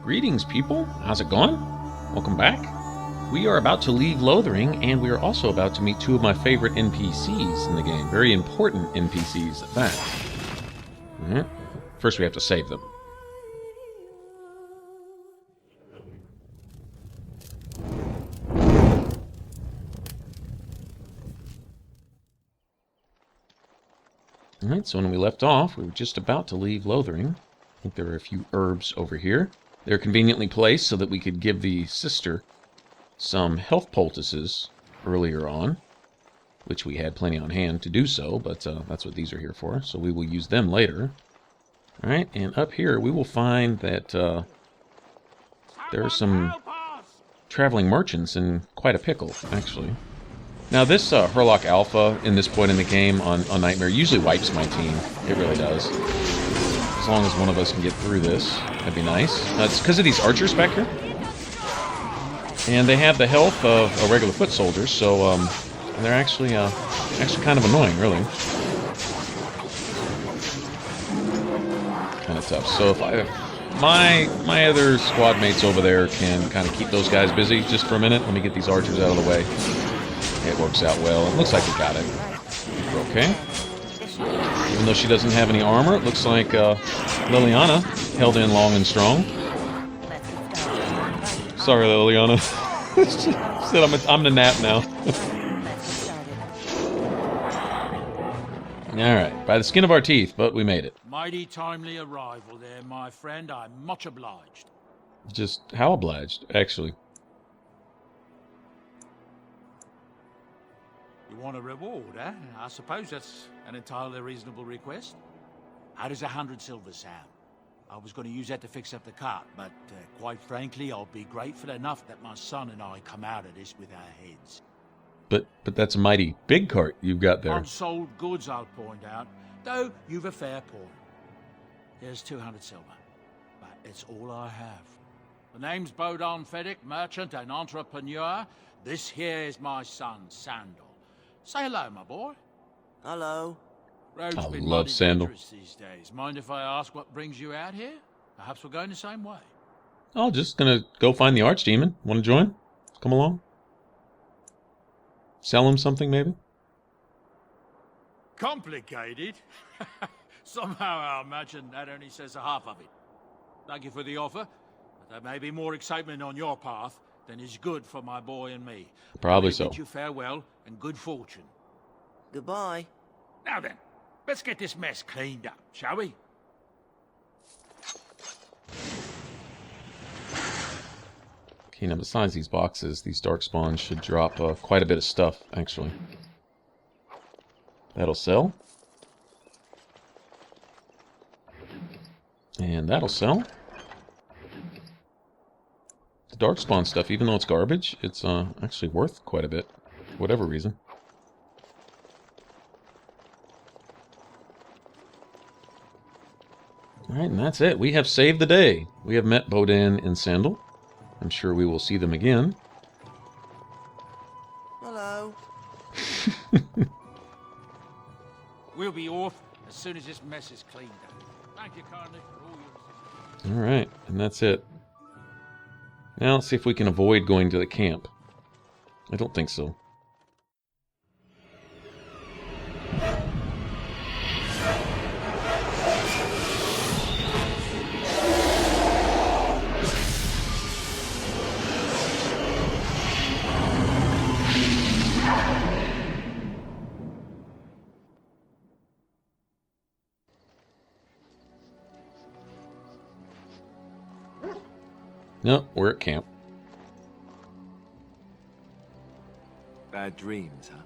Greetings, people. How's it going? Welcome back. We are about to leave Lothering, and we are also about to meet two of my favorite NPCs in the game. Very important NPCs at that. First, we have to save them. Alright, so when we left off, we were just about to leave Lothering. I think there are a few herbs over here. They're conveniently placed so that we could give the sister some health poultices earlier on, which we had plenty on hand to do so, but that's what these are here for, so we will use them later. Alright, and up here we will find that there are some traveling merchants in quite a pickle, actually. Now this Hurlock Alpha in this point in the game on Nightmare usually wipes my team. It really does. As long as one of us can get through this, that'd be nice. It's because of these archers back here. And they have the health of a regular foot soldier, so they're actually kind of annoying, really. Kind of tough. So if my other squad mates over there can kind of keep those guys busy just for a minute. Let me get these archers out of the way. It works out well. It looks like we got it. We're okay. Even though she doesn't have any armor, it looks like Liliana held in long and strong. Sorry, Liliana. Said I'm the nap now. Alright, by the skin of our teeth, but we made it. Mighty timely arrival there, my friend. I'm much obliged. Just how obliged, actually. You want a reward, eh? I suppose that's an entirely reasonable request. How does 100 silver sound? I was going to use that to fix up the cart, but quite frankly, I'll be grateful enough that my son and I come out of this with our heads. But that's a mighty big cart you've got there. Unsold goods, I'll point out, though you've a fair point. Here's 200 silver, but it's all I have. The name's Bodon Feddick, merchant and entrepreneur. This here is my son, Sandal. Say hello, my boy. Hello. Road's I been love mighty Sandal. dangerous these days. Mind if I ask what brings you out here? Perhaps we're going the same way. Oh, just gonna go find the archdemon. Want to join? Come along. Sell him something, maybe? Complicated? Somehow I imagine that only says a half of it. Thank you for the offer, but there may be more excitement on your path than is good for my boy and me. Probably I so. bid you farewell and good fortune. Goodbye. Now then, let's get this mess cleaned up, shall we? Okay, now besides these boxes, these Darkspawn should drop quite a bit of stuff, actually. That'll sell. And that'll sell. The Darkspawn stuff, even though it's garbage, it's actually worth quite a bit, for whatever reason. Alright, and that's it. We have saved the day. We have met Bodin and Sandal. I'm sure we will see them again. Hello. We'll be off as soon as this mess is cleaned up. Thank you kindly for all your assistance. Alright, and that's it. Now let's see if we can avoid going to the camp. I don't think so. No, we're at camp. Bad dreams, huh?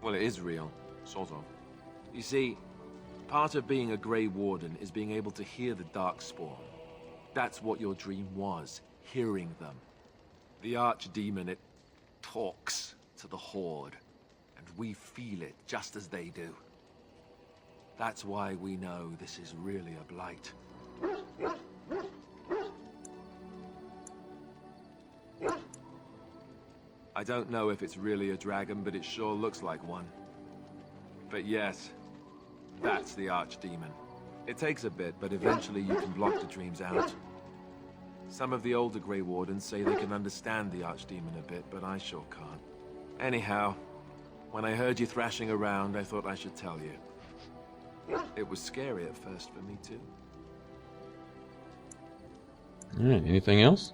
Well, it is real, sort of. You see, part of being a Grey Warden is being able to hear the Darkspawn. That's what your dream was, hearing them. The Archdemon, it talks to the Horde, and we feel it just as they do. That's why we know this is really a blight. I don't know if it's really a dragon, but it sure looks like one. But yes, that's the Archdemon. It takes a bit, but eventually you can block the dreams out. Some of the older Grey Wardens say they can understand the Archdemon a bit, but I sure can't. Anyhow, when I heard you thrashing around, I thought I should tell you. It was scary at first for me, too. Alright, anything else?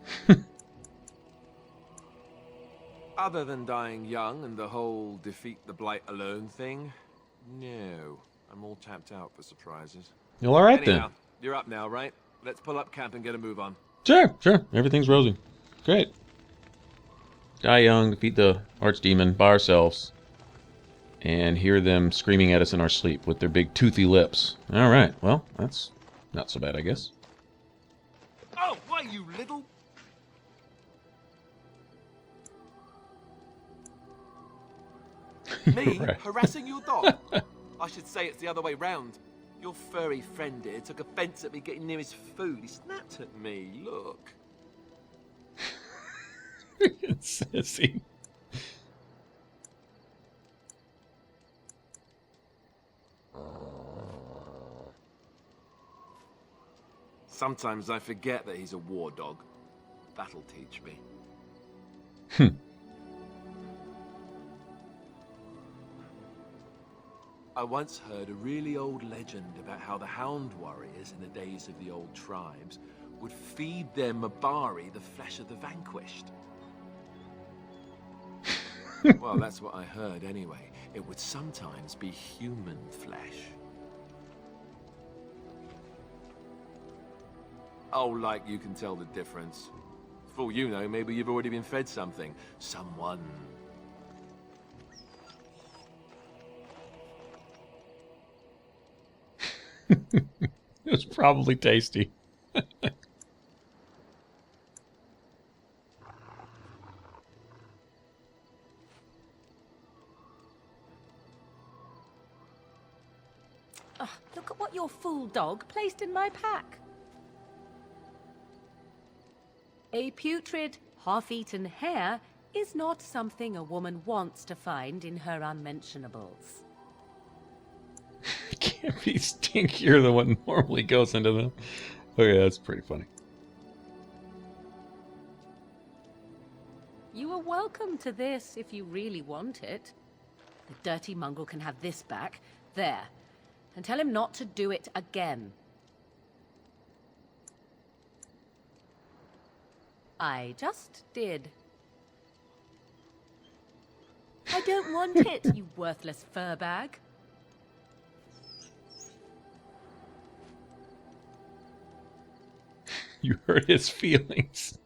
Other than dying young and the whole defeat the Blight alone thing, no. I'm all tapped out for surprises. Well, alright Anyhow, then. you're up now, right? Let's pull up camp and get a move on. Sure, sure. Everything's rosy. Great. Die young, defeat the Archdemon by ourselves, and hear them screaming at us in our sleep with their big toothy lips. Alright, well, that's not so bad, I guess. Oh, why, you little... Me? Right. Harassing your dog? I should say it's the other way round. Your furry friend here took offense at me getting near his food. He snapped at me, look. Sissy. Sometimes I forget that he's a war dog. That'll teach me. I once heard a really old legend about how the hound warriors in the days of the old tribes would feed their Mabari the flesh of the vanquished. Well, that's what I heard anyway. It would sometimes be human flesh. Oh, like you can tell the difference. For all you know, maybe you've already been fed something. Someone. It was probably tasty. Look at what your fool dog placed in my pack. A putrid, half-eaten hare is not something a woman wants to find in her unmentionables. It can't be stinkier than what normally goes into them. Okay, that's pretty funny. You are welcome to this if you really want it. The dirty mongrel can have this back. There. And tell him not to do it again. I just did. I don't want it, you worthless fur bag. You hurt his feelings.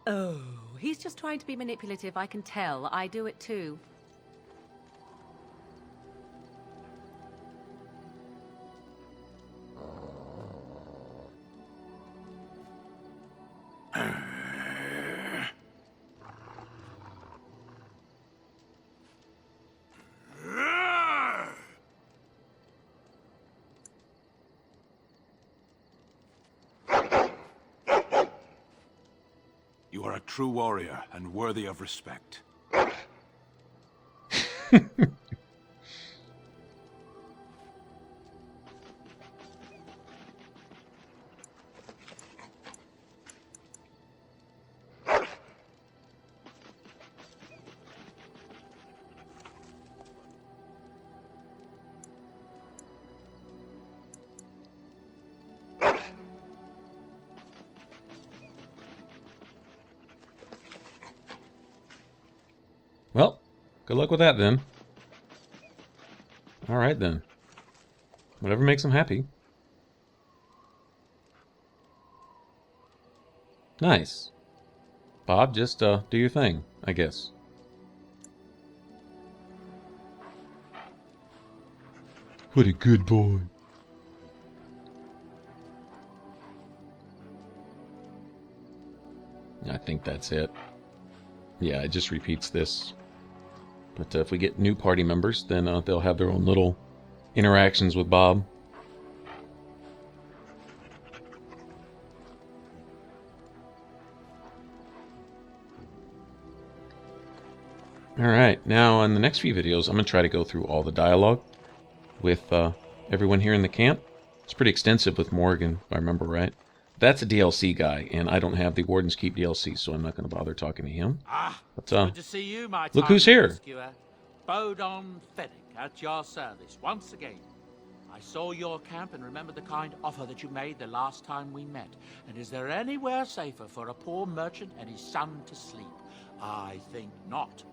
Oh, he's just trying to be manipulative, I can tell. I do it too. You are a true warrior and worthy of respect. Well, good luck with that then. Alright then. Whatever makes him happy. Nice. Bob, just do your thing, I guess. What a good boy. I think that's it. Yeah, it just repeats this. But if we get new party members, then they'll have their own little interactions with Bob. Alright, now in the next few videos, I'm going to try to go through all the dialogue with everyone here in the camp. It's pretty extensive with Morgan, if I remember right. That's a DLC guy, and I don't have the Warden's Keep DLC, so I'm not going to bother talking to him. But, Good to see you, my look who's tiny here. rescuer. Bodon Fedek at your service once again. I saw your camp and remember the kind offer that you made the last time we met. And is there anywhere safer for a poor merchant and his son to sleep? I think not.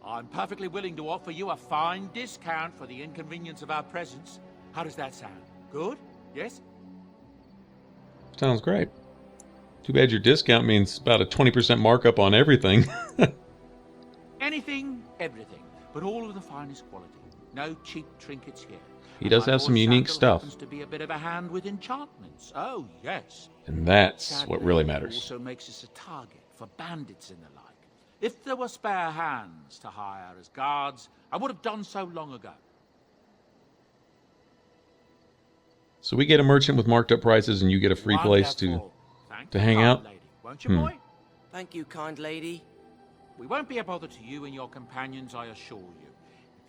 I'm perfectly willing to offer you a fine discount for the inconvenience of our presence. How does that sound? Good? Yes? Sounds great. Too bad your discount means about a 20% markup on everything. Anything, everything, but all of the finest quality. No cheap trinkets here. He does have some unique stuff. Happens to be a bit of a hand with enchantments. Oh, yes. And that's Sadly, what really it matters. also makes us a target for bandits and the like. If there were spare hands to hire as guards, I would have done so long ago. So we get a merchant with marked up prices, and you get a free place to Wonderful. Thank to you, hang kind out? lady. Won't you, boy? Thank you, kind lady. We won't be a bother to you and your companions, I assure you.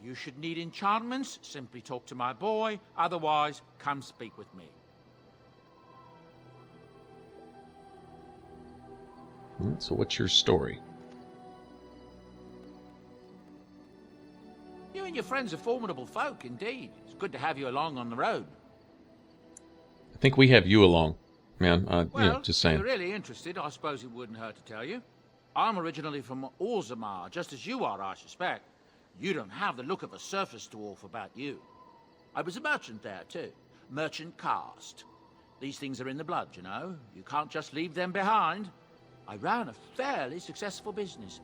If you should need enchantments, simply talk to my boy. Otherwise, come speak with me. So what's your story? You and your friends are formidable folk, indeed. It's good to have you along on the road. I think we have you along, man. Well, just if saying. you're really interested, I suppose it wouldn't hurt to tell you. I'm originally from Orzammar, just as you are, I suspect. You don't have the look of a surface dwarf about you. I was a merchant there, too. Merchant caste. These things are in the blood, you know. You can't just leave them behind. I ran a fairly successful business.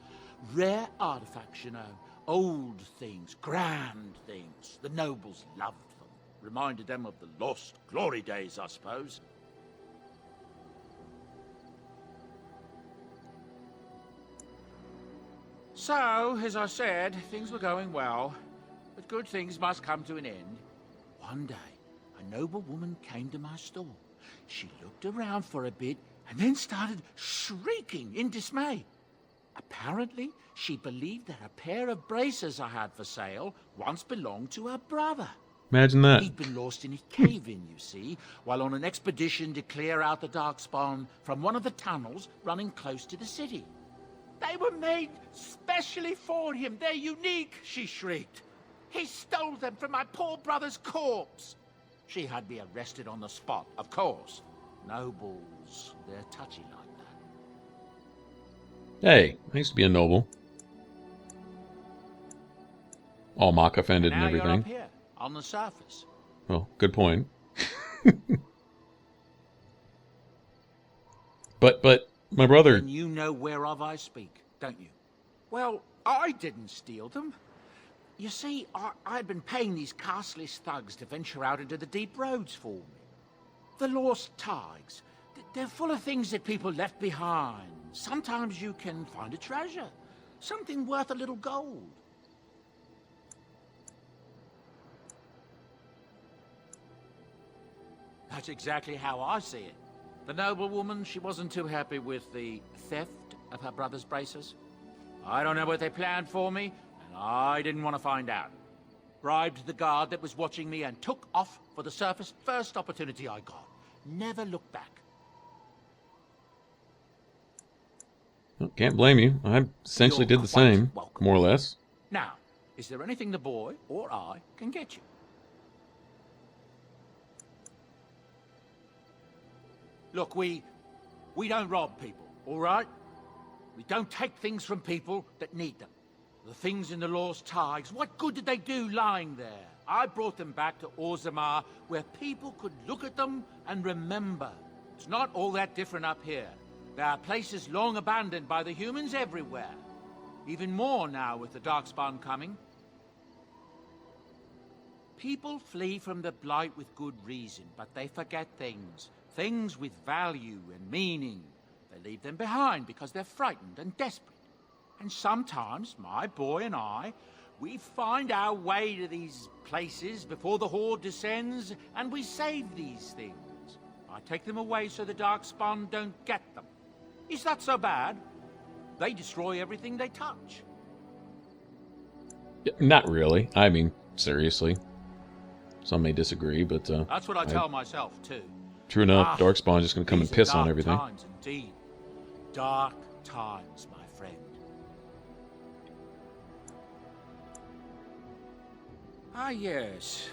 Rare artifacts, you know. Old things, grand things. The nobles loved them. Reminded them of the lost glory days, I suppose. So, as I said, things were going well. But good things must come to an end. One day, a noble woman came to my store. She looked around for a bit and then started shrieking in dismay. Apparently, she believed that a pair of braces I had for sale once belonged to her brother. Imagine that. He'd been lost in a cave-in, you see, while on an expedition to clear out the Darkspawn from one of the tunnels running close to the city. They were made specially for him. They're unique, she shrieked. He stole them from my poor brother's corpse. She had me arrested on the spot, of course. Nobles, they're touchy like that. Hey, I used to be a noble. All mock offended and Now you're everything. up here, on the surface. Well, good point. But my brother. And you know whereof I speak, don't you? Well, I didn't steal them. You see, I'd been paying these castless thugs to venture out into the deep roads for me. The lost tigers, they're full of things that people left behind. Sometimes you can find a treasure, something worth a little gold. That's exactly how I see it. The noblewoman, she wasn't too happy with the theft of her brother's braces. I don't know what they planned for me, and I didn't want to find out. Bribed the guard that was watching me and took off for the surface first opportunity I got. Never looked back. Well, can't blame you. I essentially You're did the quite same, welcome. more or less. Now, is there anything the boy or I can get you? Look, we don't rob people, all right? We don't take things from people that need them. The things in the Lost Tigers, what good did they do lying there? I brought them back to Orzammar, where people could look at them and remember. It's not all that different up here. There are places long abandoned by the humans everywhere. Even more now with the Darkspawn coming. People flee from the Blight with good reason, but they forget things. Things with value and meaning. They leave them behind because they're frightened and desperate. And sometimes, my boy and I, we find our way to these places before the Horde descends, and we save these things. I take them away so the Darkspawn don't get them. Is that so bad? They destroy everything they touch. Not really. I mean, seriously. Some may disagree, but That's what I tell myself, too. true enough, Darkspawn's just going to come and These are piss on dark everything. Times, indeed. Dark times, my friend. Ah, yes.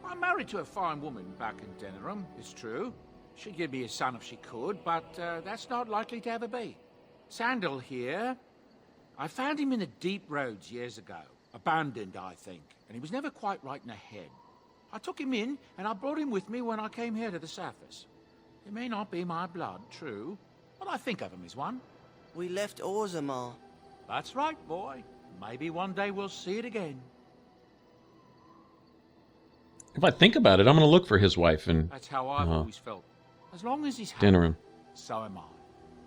I'm married to a fine woman back in Denerim, it's true. She'd give me a son if she could, but that's not likely to ever be. Sandal here. I found him in the deep roads years ago. Abandoned, I think, and he was never quite right in the head. I took him in, and I brought him with me when I came here to the surface. It may not be my blood, true, but I think of him as one. We left Orzammar. That's right, boy. Maybe one day we'll see it again. If I think about it, I'm going to look for his wife in That's how I've always felt. As long as he's happy, Denerim. so am I.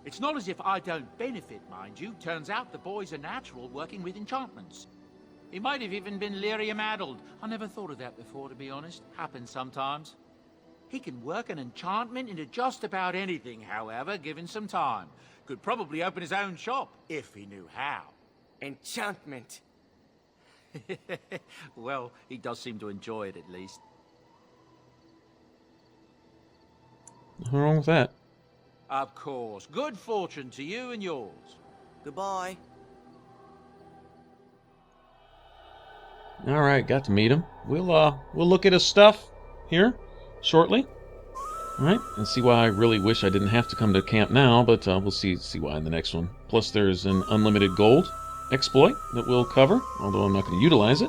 It's not as if I don't benefit, mind you. Turns out the boy's a natural working with enchantments. He might have even been lyrium-addled. I never thought of that before, to be honest. Happens sometimes. He can work an enchantment into just about anything, however, given some time. Could probably open his own shop, if he knew how. Enchantment. Well, he does seem to enjoy it, at least. Nothing wrong with that. Of course. Good fortune to you and yours. Goodbye. All right, got to meet him. We'll look at his stuff here shortly. All right, and see why I really wish I didn't have to come to camp now, but we'll see why in the next one. Plus, there's an unlimited gold exploit that we'll cover, although I'm not going to utilize it.